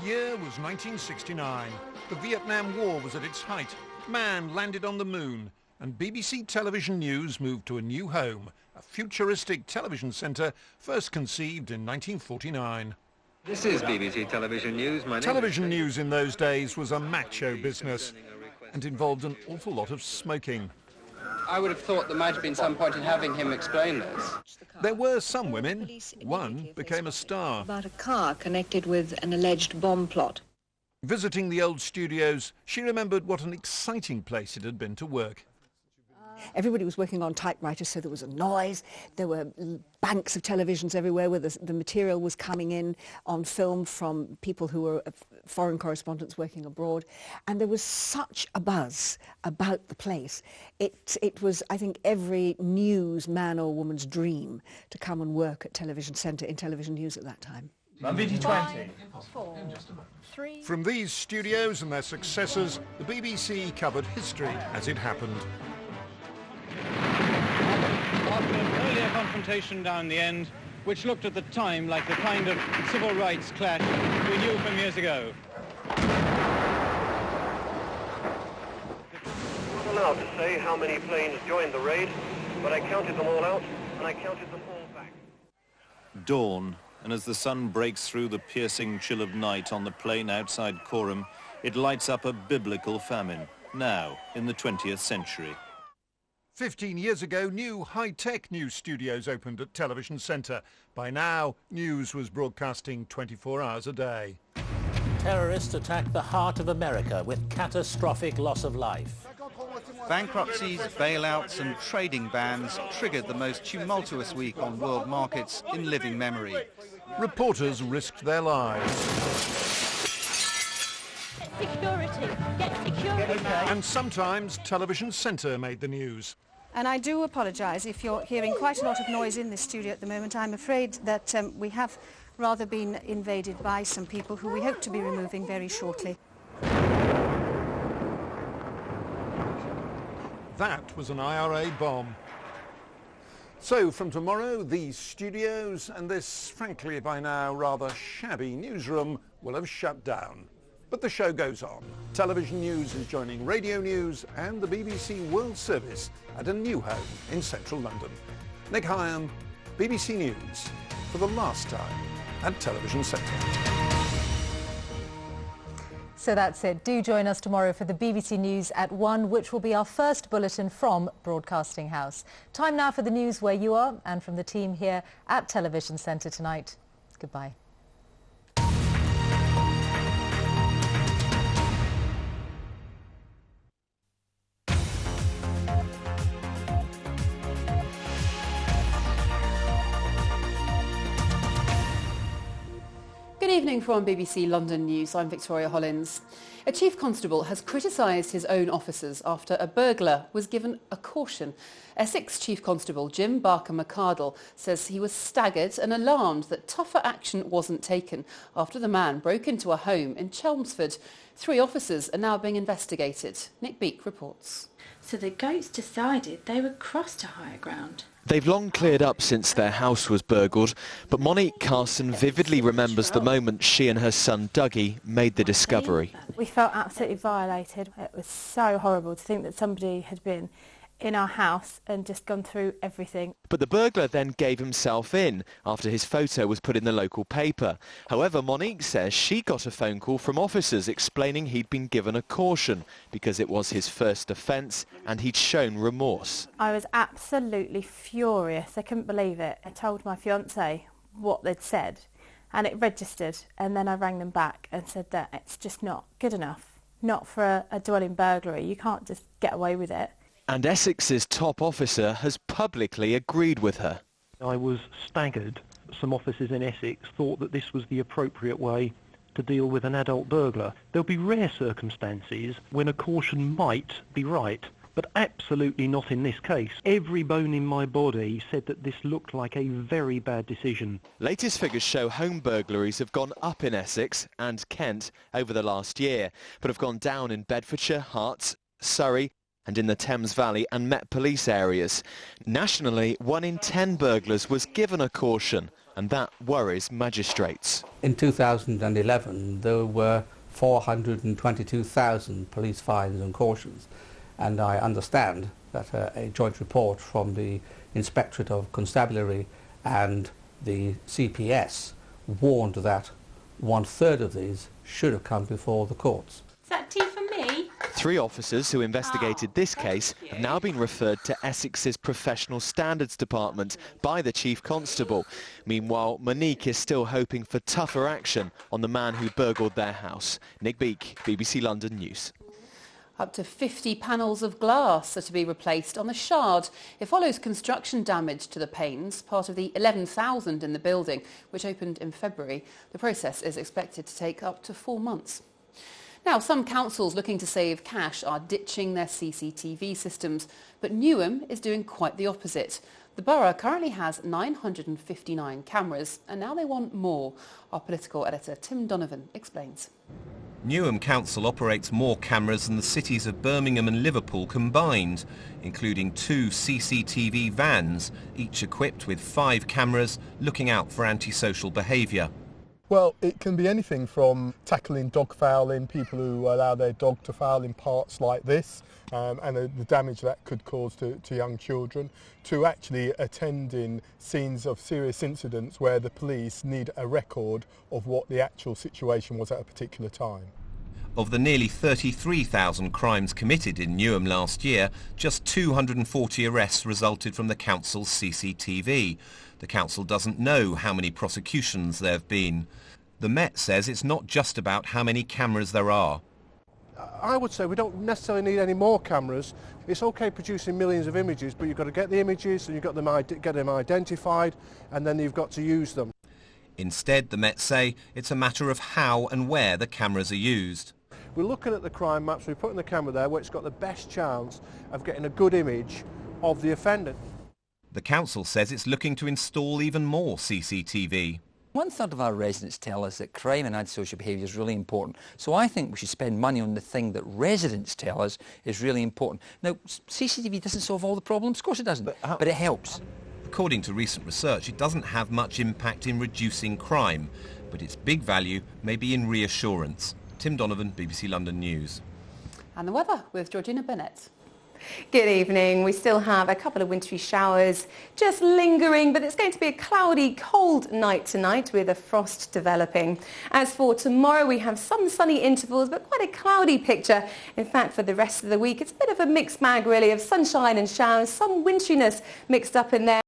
year was 1969. The Vietnam War was at its height. Man landed on the moon, and BBC Television News moved to a new home, a futuristic television centre first conceived in 1949. This is BBC Television News. Television news in those days was a macho business and involved an awful lot of smoking. I would have thought there might have been some point in having him explain this. There were some women. One became a star. About a car connected with an alleged bomb plot. Visiting the old studios, she remembered what an exciting place it had been to work. Everybody was working on typewriters, so there was a noise. There were banks of televisions everywhere where the material was coming in on film from people who were foreign correspondents working abroad. And there was such a buzz about the place. It was, I think, every news man or woman's dream to come and work at Television Centre in television news at that time. VT20. 4, 3. From these studios and their successors, the BBC covered history as it happened. After an earlier confrontation down the end, which looked at the time like the kind of civil rights clash we knew from years ago. I'm not allowed to say how many planes joined the raid, but I counted them all out, and I counted them all back. Dawn, and as the sun breaks through the piercing chill of night on the plain outside Coram, it lights up a biblical famine, now in the 20th century. 15 years ago, new high-tech news studios opened at Television Centre. By now, news was broadcasting 24 hours a day. Terrorists attacked the heart of America with catastrophic loss of life. Bankruptcies, bailouts and trading bans triggered the most tumultuous week on world markets in living memory. Reporters risked their lives. Get security! Get security! And sometimes Television Centre made the news. And I do apologise if you're hearing quite a lot of noise in this studio at the moment. I'm afraid that we have rather been invaded by some people who we hope to be removing very shortly. That was an IRA bomb. So from tomorrow, these studios and this, frankly, by now rather shabby newsroom will have shut down. But the show goes on. Television News is joining Radio News and the BBC World Service at a new home in central London. Nick Hyam, BBC News, for the last time at Television Centre. So that's it. Do join us tomorrow for the BBC News at 1, which will be our first bulletin from Broadcasting House. Time now for the news where you are and from the team here at Television Centre tonight. Goodbye. Good evening from BBC London News. I'm Victoria Hollins. A chief constable has criticised his own officers after a burglar was given a caution. Essex Chief Constable Jim Barker-McArdle says he was staggered and alarmed that tougher action wasn't taken after the man broke into a home in Chelmsford. 3 officers are now being investigated. Nick Beak reports. So the goats decided they would cross to higher ground. They've long cleared up since their house was burgled, but Monique Carson vividly remembers the moment she and her son Dougie made the discovery. We felt absolutely violated. It was so horrible to think that somebody had been in our house and just gone through everything. But the burglar then gave himself in after his photo was put in the local paper. However, Monique says she got a phone call from officers explaining he'd been given a caution because it was his first offence and he'd shown remorse. I was absolutely furious. I couldn't believe it. I told my fiancé what they'd said and it registered, and then I rang them back and said that it's just not good enough. Not for a dwelling burglary. You can't just get away with it. And Essex's top officer has publicly agreed with her. I was staggered. Some officers in Essex thought that this was the appropriate way to deal with an adult burglar. There'll be rare circumstances when a caution might be right, but absolutely not in this case. Every bone in my body said that this looked like a very bad decision. Latest figures show home burglaries have gone up in Essex and Kent over the last year, but have gone down in Bedfordshire, Herts, Surrey, and in the Thames Valley and Met Police areas. Nationally, 1 in 10 burglars was given a caution, and that worries magistrates. In 2011, there were 422,000 police fines and cautions, and I understand that a joint report from the Inspectorate of Constabulary and the CPS warned that 1/3 of these should have come before the courts. Is that tea for me? 3 officers who investigated this case have now been referred to Essex's Professional Standards Department by the Chief Constable. Meanwhile, Monique is still hoping for tougher action on the man who burgled their house. Nick Beak, BBC London News. Up to 50 panels of glass are to be replaced on the Shard. It follows construction damage to the panes, part of the 11,000 in the building, which opened in February. The process is expected to take up to 4 months. Now, some councils looking to save cash are ditching their CCTV systems, but Newham is doing quite the opposite. The borough currently has 959 cameras, and now they want more. Our political editor Tim Donovan explains. Newham Council operates more cameras than the cities of Birmingham and Liverpool combined, including 2 CCTV vans, each equipped with 5 cameras looking out for antisocial behaviour. Well, it can be anything from tackling dog fouling, people who allow their dog to foul in parts like this, and the damage that could cause to young children, to actually attending scenes of serious incidents where the police need a record of what the actual situation was at a particular time. Of the nearly 33,000 crimes committed in Newham last year, just 240 arrests resulted from the council's CCTV. The council doesn't know how many prosecutions there have been. The Met says it's not just about how many cameras there are. I would say we don't necessarily need any more cameras. It's okay producing millions of images, but you've got to get the images and you've got to get them identified, and then you've got to use them. Instead, the Met say it's a matter of how and where the cameras are used. We're looking at the crime maps, we're putting the camera there where it's got the best chance of getting a good image of the offender. The council says it's looking to install even more CCTV. 1/3 of our residents tell us that crime and antisocial behaviour is really important. So I think we should spend money on the thing that residents tell us is really important. Now, CCTV doesn't solve all the problems, of course it doesn't, but it helps. According to recent research, it doesn't have much impact in reducing crime, but its big value may be in reassurance. Tim Donovan, BBC London News. And the weather with Georgina Burnett. Good evening. We still have a couple of wintry showers just lingering, but it's going to be a cloudy, cold night tonight with a frost developing. As for tomorrow, we have some sunny intervals, but quite a cloudy picture. In fact, for the rest of the week, it's a bit of a mixed bag, really, of sunshine and showers, some wintriness mixed up in there.